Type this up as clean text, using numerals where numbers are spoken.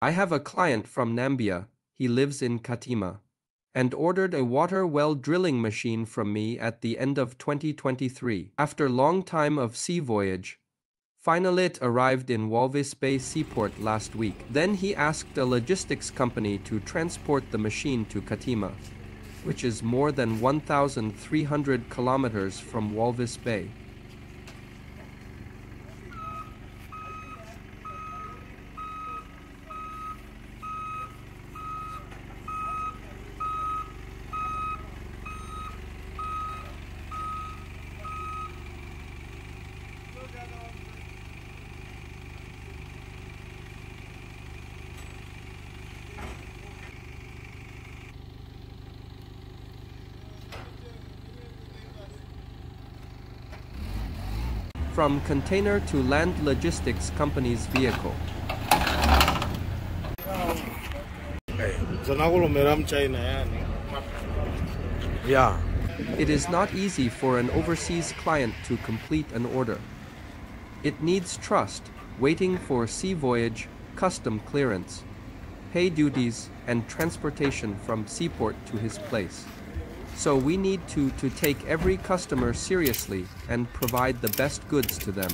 I have a client from Nambia, he lives in Katima, and ordered a water well drilling machine from me at the end of 2023. After long time of sea voyage, finally it arrived in Walvis Bay Seaport last week. Then he asked a logistics company to transport the machine to Katima, which is more than 1,300 kilometers from Walvis Bay. From container to land logistics company's vehicle. Yeah. It is not easy for an overseas client to complete an order. It needs trust, waiting for sea voyage, custom clearance, pay duties, and transportation from seaport to his place. So we need to take every customer seriously and provide the best goods to them.